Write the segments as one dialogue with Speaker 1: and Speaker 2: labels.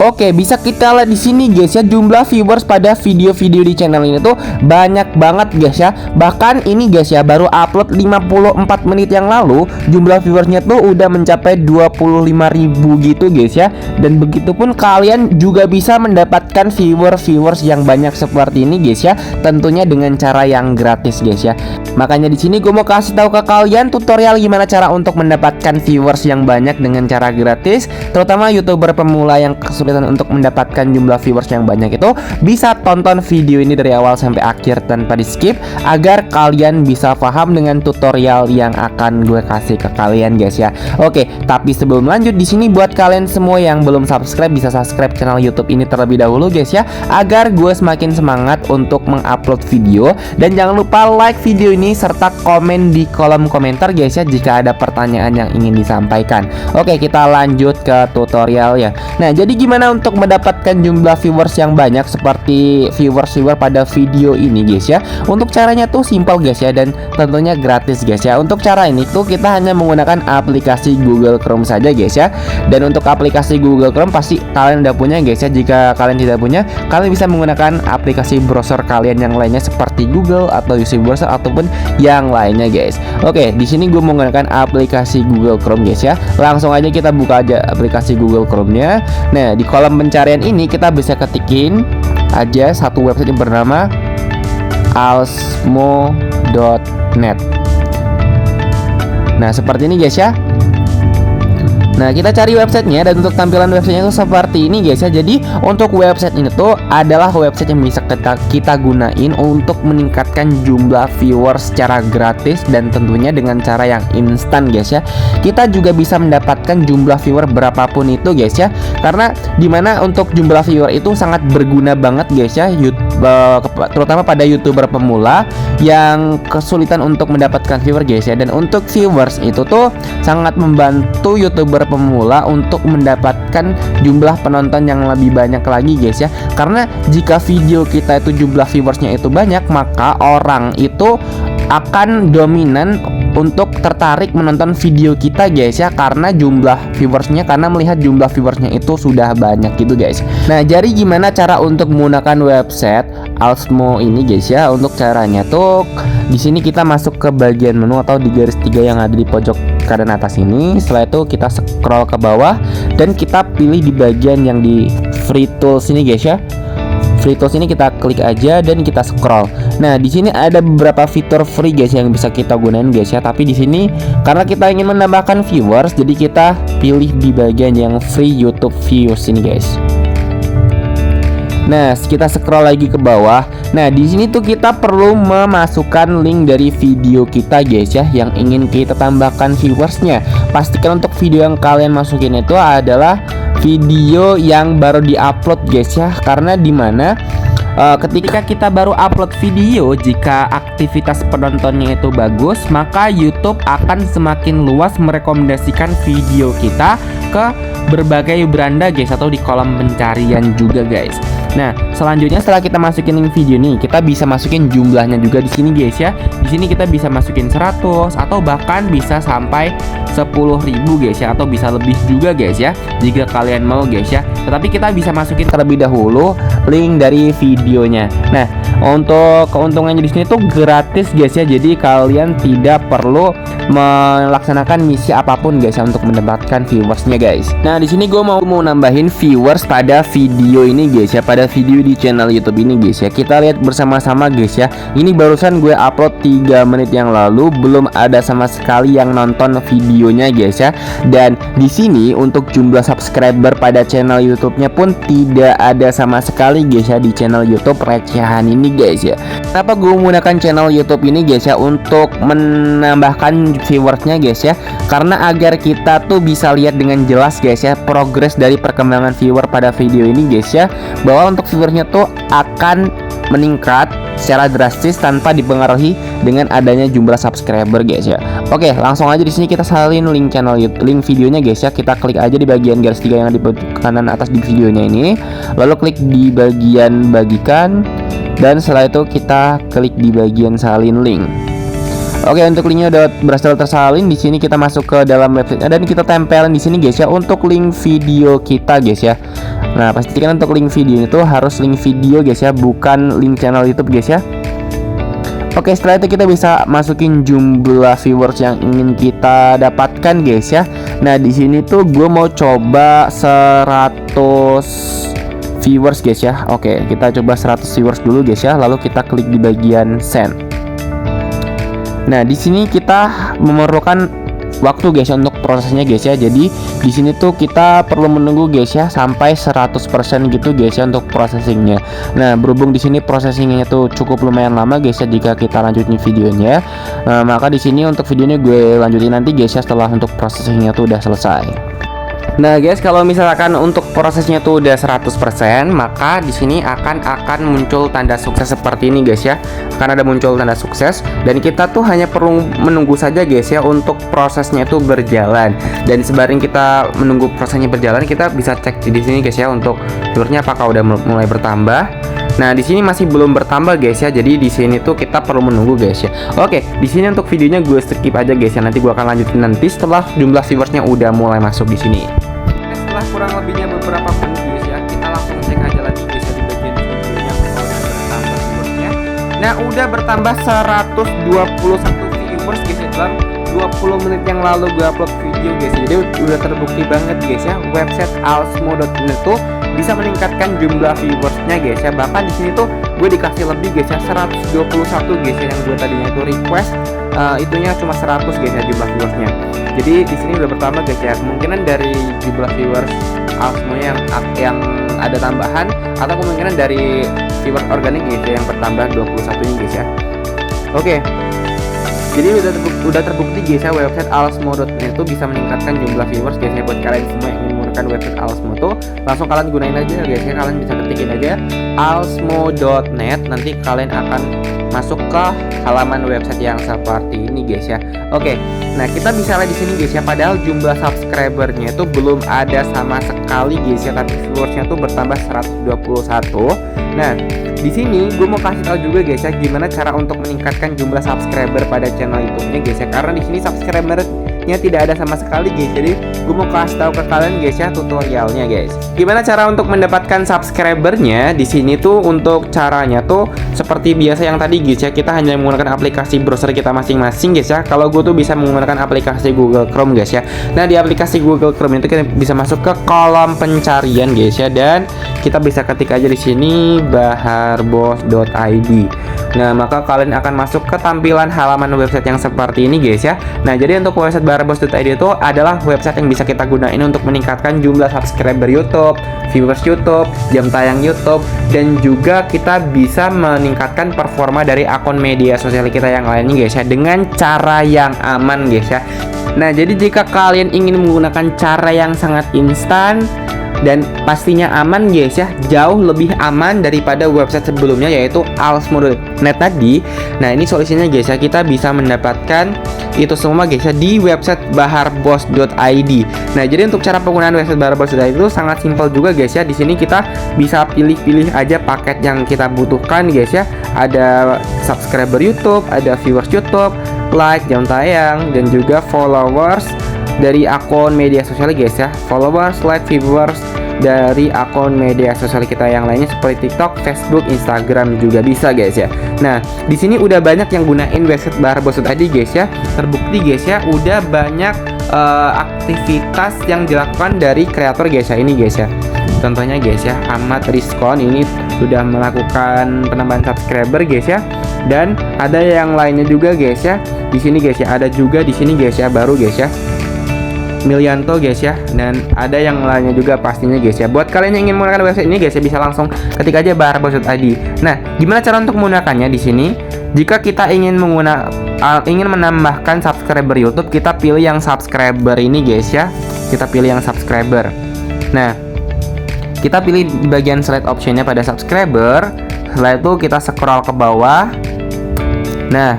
Speaker 1: Oke, bisa kita lihat di sini guys ya, jumlah viewers pada video-video di channel ini tuh banyak banget guys ya. Bahkan ini guys ya, baru upload 54 menit yang lalu jumlah viewersnya tuh udah mencapai 25.000 gitu guys ya. Dan begitupun kalian juga bisa mendapatkan viewers yang banyak seperti ini guys ya, tentunya dengan cara yang gratis guys ya. Makanya di sini gue mau kasih tahu ke kalian tutorial gimana cara untuk mendapatkan viewers yang banyak dengan cara gratis, terutama YouTuber pemula yang kesulitan untuk mendapatkan jumlah viewers yang banyak itu. Bisa tonton video ini dari awal sampai akhir tanpa di skip agar kalian bisa paham dengan tutorial yang akan gue kasih ke kalian guys ya. Oke, tapi sebelum lanjut, di sini buat kalian semua yang belum subscribe bisa subscribe channel YouTube ini terlebih dahulu guys ya, agar gue semakin semangat untuk mengupload video. Dan jangan lupa like video ini serta komen di kolom komentar guys ya jika ada pertanyaan yang ingin disampaikan. Oke, kita lanjut ke tutorial ya. Nah, jadi gimana untuk mendapatkan jumlah viewers yang banyak seperti viewers pada video ini guys ya? Untuk caranya tuh simple guys ya, dan tentunya gratis guys ya. Untuk cara ini tuh kita hanya menggunakan aplikasi Google Chrome saja guys ya. Dan untuk aplikasi Google Chrome pasti kalian udah punya guys ya. Jika kalian tidak punya, kalian bisa menggunakan aplikasi browser kalian yang lainnya seperti Google atau UC browser ataupun yang lainnya guys. Oke, di sini gue menggunakan aplikasi Google Chrome guys ya. Langsung aja kita buka aja aplikasi Google Chrome-nya. Nah, di kolom pencarian ini kita bisa ketikin aja satu website yang bernama alsmo.net. Nah, seperti ini guys ya. Nah, kita cari websitenya, dan untuk tampilan websitenya itu seperti ini guys ya. Jadi untuk website ini tuh adalah website yang bisa kita gunain untuk meningkatkan jumlah viewers secara gratis dan tentunya dengan cara yang instan guys ya. Kita juga bisa mendapatkan jumlah viewer berapapun itu guys ya, karena dimana untuk jumlah viewer itu sangat berguna banget guys ya, terutama pada YouTuber pemula yang kesulitan untuk mendapatkan viewer guys ya. Dan untuk viewers itu tuh sangat membantu YouTuber pemula untuk mendapatkan jumlah penonton yang lebih banyak lagi guys ya. Karena jika video kita itu jumlah viewersnya itu banyak, maka orang itu akan dominan untuk tertarik menonton video kita guys ya, karena jumlah viewersnya, karena melihat jumlah viewersnya itu sudah banyak gitu guys. Nah, jadi gimana cara untuk menggunakan website Alsmo ini guys ya? Untuk caranya tuh di sini kita masuk ke bagian menu atau di garis 3 yang ada di pojok kanan atas ini. Setelah itu kita scroll ke bawah dan kita pilih di bagian yang di free tools ini guys ya. Free tools ini kita klik aja dan kita scroll. Nah, di sini ada beberapa fitur free guys yang bisa kita gunain guys ya. Tapi di sini karena kita ingin menambahkan viewers, jadi kita pilih di bagian yang free YouTube views ini guys. Nah, kita scroll lagi ke bawah. Nah, di sini tuh kita perlu memasukkan link dari video kita guys ya, yang ingin kita tambahkan viewersnya. Pastikan untuk video yang kalian masukin itu adalah video yang baru diupload guys ya, karena dimana ketika kita baru upload video, jika aktivitas penontonnya itu bagus, maka YouTube akan semakin luas merekomendasikan video kita ke berbagai beranda guys, atau di kolom pencarian juga guys. Nah, selanjutnya setelah kita masukin link video nih, kita bisa masukin jumlahnya juga di sini guys ya. Di sini kita bisa masukin 100 atau bahkan bisa sampai 10.000 guys ya, atau bisa lebih juga guys ya jika kalian mau guys ya. Tetapi kita bisa masukin terlebih dahulu link dari videonya. Nah, untuk keuntungannya di sini tuh gratis guys ya. Jadi kalian tidak perlu melaksanakan misi apapun guys ya untuk mendapatkan viewersnya guys. Nah, di sini gue mau nambahin viewers pada video ini guys ya, pada video di channel YouTube ini guys ya. Kita lihat bersama-sama guys ya. Ini barusan gue upload 3 menit yang lalu, belum ada sama sekali yang nonton videonya guys ya. Dan di sini untuk jumlah subscriber pada channel YouTube-nya pun tidak ada sama sekali guys ya, di channel YouTube recehan ini guys ya. Kenapa gue menggunakan channel YouTube ini guys ya untuk menambahkan viewersnya guys ya? Karena agar kita tuh bisa lihat dengan jelas guys ya progres dari perkembangan viewer pada video ini guys ya, bahwa untuk viewersnya tuh akan meningkat secara drastis tanpa dipengaruhi dengan adanya jumlah subscriber guys ya. Oke, langsung aja di sini kita salin link channel YouTube, link videonya guys ya. Kita klik aja di bagian garis 3 yang di kanan atas di videonya ini, lalu klik di bagian bagikan, dan setelah itu kita klik di bagian salin link. Oke, untuk linknya udah berhasil tersalin. Di sini kita masuk ke dalam websitenya dan kita tempelin di sini guys ya untuk link video kita guys ya. Nah, pastikan untuk link video itu harus link video guys ya, bukan link channel YouTube guys ya. Oke, setelah itu kita bisa masukin jumlah viewers yang ingin kita dapatkan guys ya. Nah, di sini tuh gue mau coba 100 viewers guys ya. Oke, kita coba 100 viewers dulu guys ya. Lalu kita klik di bagian send. Nah, di sini kita memerlukan waktu guys ya untuk prosesnya guys ya. Jadi di sini tuh kita perlu menunggu guys ya sampai 100% gitu guys ya untuk processingnya. Nah, berhubung di sini processingnya tuh cukup lumayan lama guys ya jika kita lanjutin videonya. Maka di sini untuk videonya gue lanjutin nanti guys ya setelah untuk processingnya tuh udah selesai. Nah guys, kalau misalkan untuk prosesnya tuh udah 100%, maka di sini akan muncul tanda sukses seperti ini guys ya. Akan ada muncul tanda sukses dan kita tuh hanya perlu menunggu saja guys ya untuk prosesnya itu berjalan. Dan sembari kita menunggu prosesnya berjalan, kita bisa cek di sini guys ya untuk viewersnya apakah udah mulai bertambah. Nah, di sini masih belum bertambah guys ya. Jadi di sini tuh kita perlu menunggu guys ya. Oke, di sini untuk videonya gue skip aja guys ya. Nanti gue akan lanjutin nanti setelah jumlah viewersnya udah mulai masuk di sini. Nah, setelah kurang lebihnya beberapa menit guys ya, kita langsung cek aja lagi guys ya di bagian videonya apakah udah bertambah viewersnya. Nah, udah bertambah 121 viewers guys ya dalam 20 menit yang lalu gue upload video guys. Jadi udah terbukti banget guys ya, website alsmo.net tuh bisa meningkatkan jumlah viewersnya guys ya. Bahkan di sini tuh gue dikasih lebih guys ya, 121 guys ya, yang gue tadinya itu request itunya cuma 100 guys ya jumlah viewersnya. Jadi di sini udah bertambah guys ya. Kemungkinan dari jumlah viewers Alsmo yang ada tambahan atau kemungkinan dari viewers organik guys ya yang bertambah 21 ini guys ya. Oke. Jadi udah terbukti guys ya, website alsmo.net itu bisa meningkatkan jumlah viewers guys ya. Buat kalian semua yang ingin menggunakan website Alsmo tuh, langsung kalian gunain aja guys ya. Kalian bisa ketikin aja alsmo.net, nanti kalian akan masuk ke halaman website yang seperti ini guys ya. Oke. Nah, kita bisa lihat di sini guys ya, padahal jumlah subscribernya itu belum ada sama sekali guys ya, tapi viewersnya tuh bertambah 121. Nah, di sini gue mau kasih tahu juga guys ya gimana cara untuk meningkatkan jumlah subscriber pada channel YouTube-nya guys ya. Karena di sini subscribernya tidak ada sama sekali guys. Jadi gue mau kasih tahu ke kalian guys ya tutorialnya guys. Gimana cara untuk mendapatkan subscribernya? Di sini tuh untuk caranya tuh seperti biasa yang tadi guys ya. Kita hanya menggunakan aplikasi browser kita masing-masing guys ya. Kalau gue tuh bisa menggunakan aplikasi Google Chrome guys ya. Nah, di aplikasi Google Chrome itu kita bisa masuk ke kolom pencarian guys ya, dan kita bisa ketik aja di sini baharbos.id. Nah, maka kalian akan masuk ke tampilan halaman website yang seperti ini guys ya. Nah, jadi untuk website baharbos.id itu adalah website yang bisa kita gunain untuk meningkatkan jumlah subscriber YouTube, viewers YouTube, jam tayang YouTube, dan juga kita bisa meningkatkan performa dari akun media sosial kita yang lainnya guys ya, dengan cara yang aman guys ya. Nah, jadi jika kalian ingin menggunakan cara yang sangat instan dan pastinya aman guys ya, jauh lebih aman daripada website sebelumnya yaitu alsmo.net tadi. Nah, ini solusinya guys ya, kita bisa mendapatkan itu semua guys ya di website baharbos.id. Nah, jadi untuk cara penggunaan website baharbos.id itu sangat simpel juga guys ya. Di sini kita bisa pilih-pilih aja paket yang kita butuhkan guys ya. Ada subscriber YouTube, ada viewers YouTube, like, jam tayang, dan juga followers dari akun media sosial guys ya. Followers, like, viewers dari akun media sosial kita yang lainnya seperti TikTok, Facebook, Instagram juga bisa guys ya. Nah, di sini udah banyak yang gunain website baharbos.id guys ya. Terbukti guys ya, udah banyak aktivitas yang dilakukan dari kreator guys ya ini guys ya. Contohnya guys ya, Ahmad Rizkon ini sudah melakukan penambahan subscriber guys ya. Dan ada yang lainnya juga guys ya. Di sini guys ya, ada juga di sini guys ya baru guys ya, Milyanto guys ya, dan ada yang lainnya juga pastinya guys ya. Buat kalian yang ingin menggunakan website ini guys ya, bisa langsung ketik aja baharbos.id. Nah, gimana cara untuk menggunakannya di sini? Jika kita ingin menambahkan subscriber YouTube, kita pilih yang subscriber ini guys ya. Kita pilih yang subscriber. Nah, kita pilih di bagian slide optionnya pada subscriber. Setelah itu kita scroll ke bawah. Nah,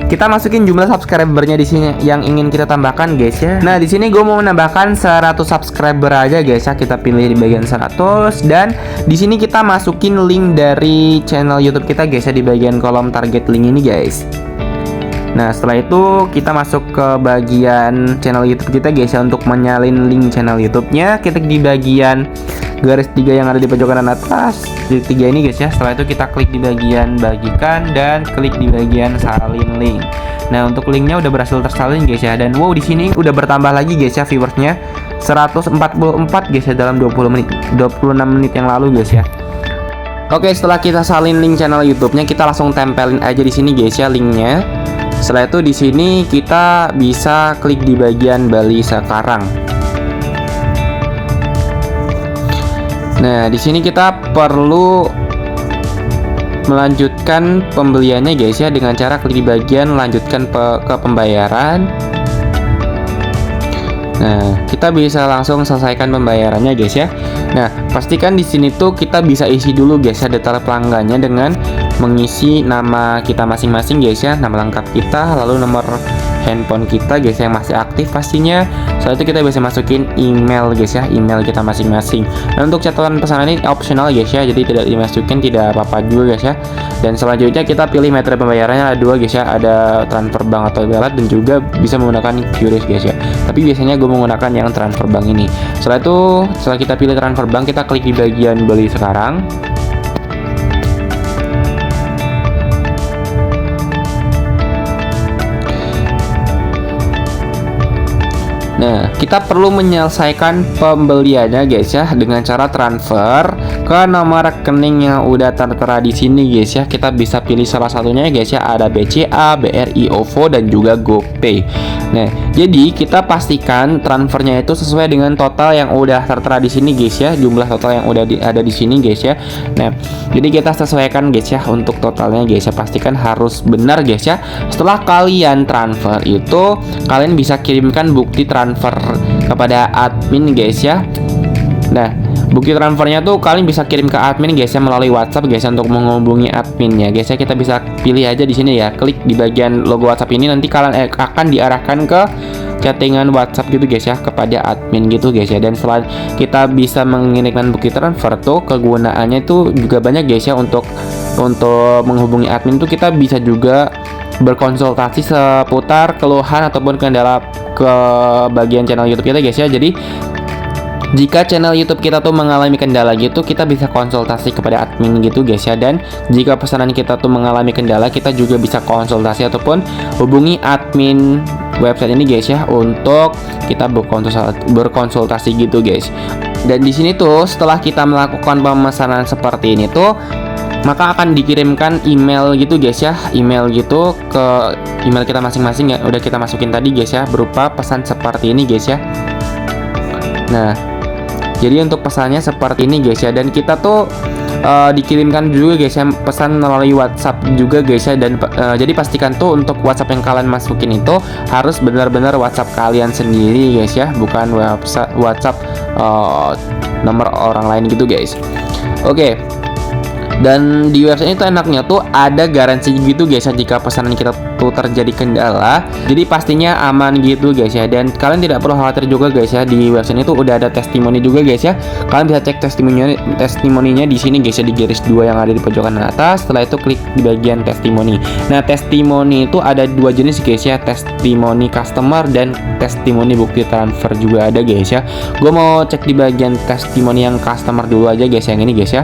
Speaker 1: kita masukin jumlah subscribernya di sini yang ingin kita tambahkan guys ya. Nah, di sini gue mau menambahkan 100 subscriber aja guys ya. Kita pilih di bagian 100 dan di sini kita masukin link dari channel YouTube kita guys ya di bagian kolom target link ini guys. Nah, setelah itu kita masuk ke bagian channel YouTube kita guys ya. Untuk menyalin link channel YouTube-nya, kita di bagian garis 3 yang ada di pojok kanan atas, di 3 ini guys ya. Setelah itu kita klik di bagian bagikan dan klik di bagian salin link. Nah, untuk linknya udah berhasil tersalin guys ya. Dan wow, di sini udah bertambah lagi guys ya viewersnya 144 guys ya dalam 26 menit yang lalu guys ya. Oke, setelah kita salin link channel YouTube-nya, kita langsung tempelin aja di sini guys ya linknya. Setelah itu di sini kita bisa klik di bagian Bali sekarang. Nah, di sini kita perlu melanjutkan pembeliannya guys ya dengan cara klik di bagian lanjutkan ke pembayaran. Nah, kita bisa langsung selesaikan pembayarannya guys ya. Nah, pastikan di sini tuh kita bisa isi dulu guys ya detail pelanggannya dengan mengisi nama kita masing-masing guys ya, nama lengkap kita, lalu nomor handphone kita guys yang masih aktif pastinya. Setelah itu kita bisa masukin email guys ya, email kita masing-masing. Nah, untuk catatan pesanan ini optional guys ya, jadi tidak dimasukin, tidak apa-apa juga guys ya. Dan selanjutnya kita pilih metode pembayarannya ada 2 guys ya, ada transfer bank atau wallet dan juga bisa menggunakan QRIS guys ya. Tapi biasanya gue menggunakan yang transfer bank ini. Setelah itu, setelah kita pilih transfer bank, kita klik di bagian beli sekarang. Nah, kita perlu menyelesaikan pembeliannya guys ya dengan cara transfer ke nomor rekening yang udah tertera di sini guys ya. Kita bisa pilih salah satunya guys ya, ada BCA, BRI, OVO dan juga GoPay. Nah, jadi kita pastikan transfernya itu sesuai dengan total yang udah tertera di sini guys ya, jumlah total yang udah ada di sini guys ya. Nah, jadi kita sesuaikan guys ya untuk totalnya guys ya, pastikan harus benar guys ya. Setelah kalian transfer itu, kalian bisa kirimkan bukti transfer kepada admin guys ya. Nah, bukti transfernya tuh kalian bisa kirim ke admin guys ya melalui WhatsApp guys ya, untuk menghubungi adminnya guys ya. Kita bisa pilih aja di sini ya, klik di bagian logo WhatsApp ini, nanti kalian akan diarahkan ke chattingan WhatsApp gitu guys ya, kepada admin gitu guys ya. Dan setelah kita bisa mengirimkan bukti transfer tuh, kegunaannya tuh juga banyak guys ya. Untuk menghubungi admin tuh kita bisa juga berkonsultasi seputar keluhan ataupun kendala ke bagian channel YouTube kita guys ya. Jadi jika channel YouTube kita tuh mengalami kendala gitu, kita bisa konsultasi kepada admin gitu guys ya. Dan jika pesanan kita tuh mengalami kendala, kita juga bisa konsultasi ataupun hubungi admin website ini guys ya, untuk kita berkonsultasi gitu guys. Dan di sini tuh setelah kita melakukan pemesanan seperti ini tuh, maka akan dikirimkan email gitu guys ya, email gitu ke email kita masing-masing ya, udah kita masukin tadi guys ya, berupa pesan seperti ini guys ya. Nah, jadi untuk pesannya seperti ini guys ya, dan kita tuh dikirimkan juga guys ya pesan melalui WhatsApp juga guys ya. Dan jadi pastikan tuh untuk WhatsApp yang kalian masukin itu harus benar-benar WhatsApp kalian sendiri guys ya, bukan WhatsApp nomor orang lain gitu guys. Oke. Dan di website itu enaknya tuh ada garansi gitu guys ya, jika pesanan kita tuh terjadi kendala, jadi pastinya aman gitu guys ya. Dan kalian tidak perlu khawatir juga guys ya, di website itu udah ada testimoni juga guys ya. Kalian bisa cek testimoninya di sini guys ya, di garis 2 yang ada di pojok kanan atas. Setelah itu klik di bagian testimoni. Nah, testimoni itu ada 2 jenis guys ya, testimoni customer dan testimoni bukti transfer juga ada guys ya. Gue mau cek di bagian testimoni yang customer dulu aja guys, yang ini guys ya.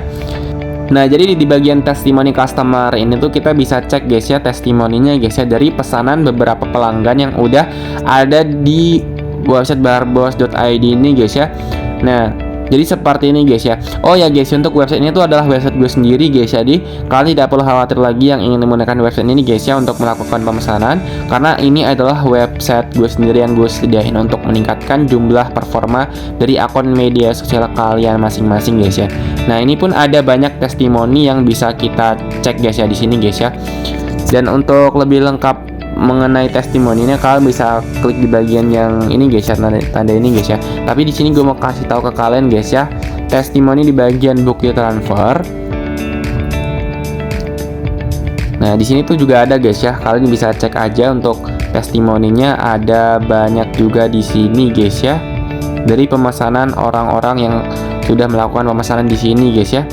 Speaker 1: Nah, jadi di bagian testimoni customer ini tuh kita bisa cek guys ya testimoninya guys ya, dari pesanan beberapa pelanggan yang udah ada di website barbos.id ini guys ya. Nah, jadi seperti ini guys ya. Oh ya guys, untuk website ini tuh adalah website gue sendiri guys. Jadi kalian tidak perlu khawatir lagi yang ingin menggunakan website ini guys ya untuk melakukan pemesanan, karena ini adalah website gue sendiri yang gue sediain untuk meningkatkan jumlah performa dari akun media sosial kalian masing-masing guys ya. Nah, ini pun ada banyak testimoni yang bisa kita cek guys ya di sini guys ya. Dan untuk lebih lengkap mengenai testimoninya, kalian bisa klik di bagian yang ini guys ya, tanda ini guys ya. Tapi di sini gue mau kasih tahu ke kalian guys ya, testimoni di bagian bukti transfer. Nah, di sini tuh juga ada guys ya, kalian bisa cek aja untuk testimoninya, ada banyak juga di sini guys ya, dari pemesanan orang-orang yang sudah melakukan pemesanan di sini guys ya.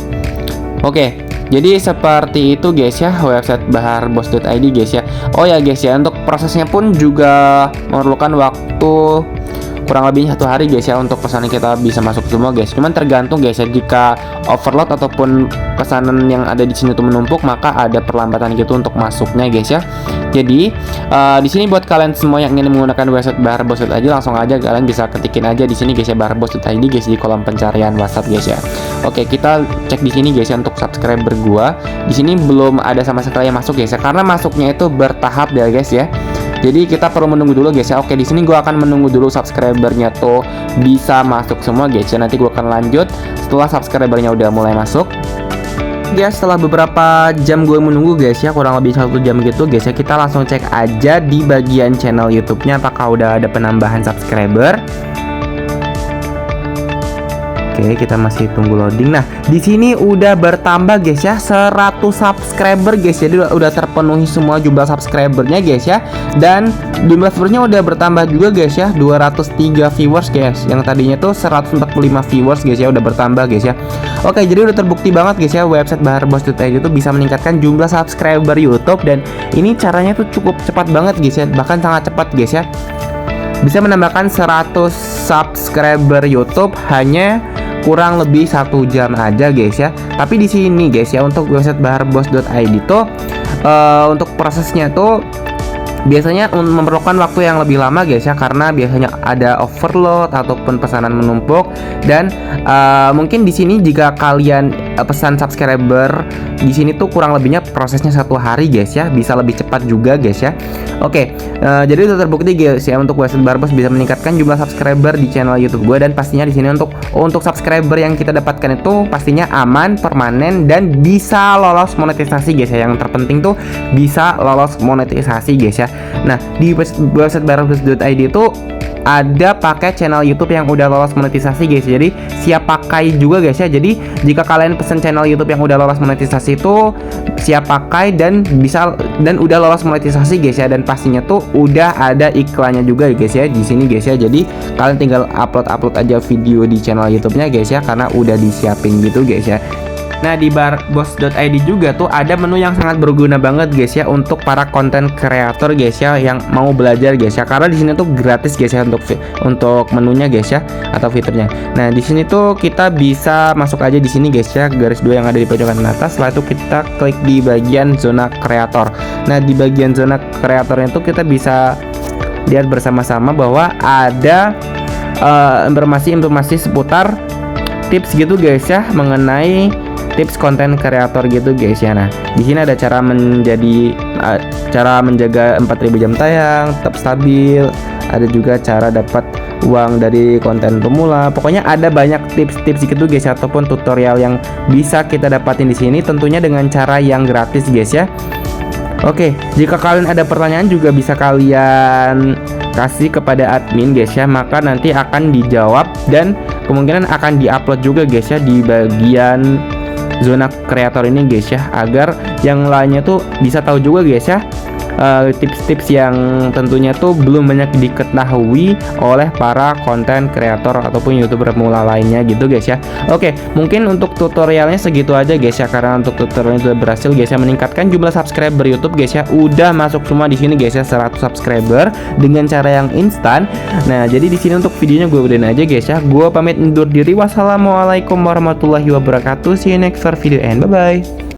Speaker 1: Oke. Jadi seperti itu guys ya website baharbos.id guys ya. Oh ya guys ya, untuk prosesnya pun juga memerlukan waktu kurang lebih 1 hari guys ya untuk pesanan kita bisa masuk semua guys. Cuman tergantung guys ya, jika overload ataupun pesanan yang ada di sini tuh menumpuk, maka ada perlambatan gitu untuk masuknya guys ya. Jadi di sini buat kalian semua yang ingin menggunakan website baharbos.id, langsung aja kalian bisa ketikin aja di sini guys ya baharbos.id guys di kolom pencarian WhatsApp guys ya. Oke, kita cek di sini guys ya untuk subscriber gua. Di sini belum ada sama sekali yang masuk guys ya, karena masuknya itu bertahap ya guys ya. Jadi kita perlu menunggu dulu guys ya. Oke, di sini gua akan menunggu dulu subscribernya tuh bisa masuk semua guys ya. Nanti gua akan lanjut setelah subscribernya udah mulai masuk. Guys, setelah beberapa jam gue menunggu guys ya, kurang lebih 1 jam gitu guys ya, kita langsung cek aja di bagian channel YouTube-nya apakah udah ada penambahan subscriber. Oke, kita masih tunggu loading. Nah, di sini udah bertambah guys ya 100 subscriber guys. Jadi udah terpenuhi semua jumlah subscribernya guys ya. Dan jumlah viewersnya udah bertambah juga guys ya, 203 viewers guys. Yang tadinya tuh 145 viewers guys ya, udah bertambah guys ya. Oke, jadi udah terbukti banget guys ya website baharbos.id itu bisa meningkatkan jumlah subscriber YouTube, dan ini caranya tuh cukup cepat banget guys ya. Bahkan sangat cepat guys ya. Bisa menambahkan 100 subscriber YouTube hanya kurang lebih 1 jam aja guys ya. Tapi di sini guys ya, untuk website baharbos.id tuh untuk prosesnya tuh biasanya memerlukan waktu yang lebih lama guys ya, karena biasanya ada overload ataupun pesanan menumpuk. Dan mungkin di sini jika kalian pesan subscriber di sini tuh kurang lebihnya prosesnya 1 hari guys ya, bisa lebih cepat juga guys ya. Oke, jadi udah terbukti guys ya untuk website baharbos bisa meningkatkan jumlah subscriber di channel YouTube gue. Dan pastinya di sini untuk subscriber yang kita dapatkan itu pastinya aman, permanen, dan bisa lolos monetisasi guys ya. Yang terpenting tuh bisa lolos monetisasi guys ya. Nah, di website baharbos.id itu ada pakai channel YouTube yang udah lolos monetisasi guys. Jadi siap pakai juga guys ya. Jadi jika kalian pesen channel YouTube yang udah lolos monetisasi itu siap pakai dan udah lolos monetisasi guys ya. Dan pastinya tuh udah ada iklannya juga guys ya di sini guys ya. Jadi kalian tinggal upload aja video di channel YouTube-nya guys ya, karena udah disiapin gitu guys ya. Nah, di baharbos.id juga tuh ada menu yang sangat berguna banget guys ya untuk para konten kreator guys ya yang mau belajar guys ya. Karena di sini tuh gratis guys ya untuk menunya guys ya, atau fiturnya. Nah, di sini tuh kita bisa masuk aja di sini guys ya, garis 2 yang ada di pojok kanan atas. Setelah itu kita klik di bagian zona kreator. Nah, di bagian zona kreatornya tuh kita bisa lihat bersama-sama bahwa ada informasi seputar tips gitu guys ya, mengenai tips konten kreator gitu guys ya. Nah, di sini ada cara menjaga 4000 jam tayang tetap stabil, ada juga cara dapat uang dari konten pemula. Pokoknya ada banyak tips-tips gitu guys ya, ataupun tutorial yang bisa kita dapatin di sini, tentunya dengan cara yang gratis guys ya. Oke, jika kalian ada pertanyaan juga bisa kalian kasih kepada admin guys ya, maka nanti akan dijawab dan kemungkinan akan diupload juga guys ya di bagian zona kreator ini guys ya, agar yang lainnya tuh bisa tahu juga guys ya tips-tips yang tentunya tuh belum banyak diketahui oleh para konten kreator ataupun YouTuber pemula lainnya gitu guys ya. Oke, mungkin untuk tutorialnya segitu aja guys ya, karena untuk tutorialnya sudah berhasil guys ya meningkatkan jumlah subscriber YouTube guys ya. Udah masuk semua di sini guys ya 100 subscriber dengan cara yang instan. Nah, jadi di sini untuk videonya gue udahin aja guys ya. Gue pamit undur diri. Wassalamualaikum warahmatullahi wabarakatuh. See you next video and bye bye.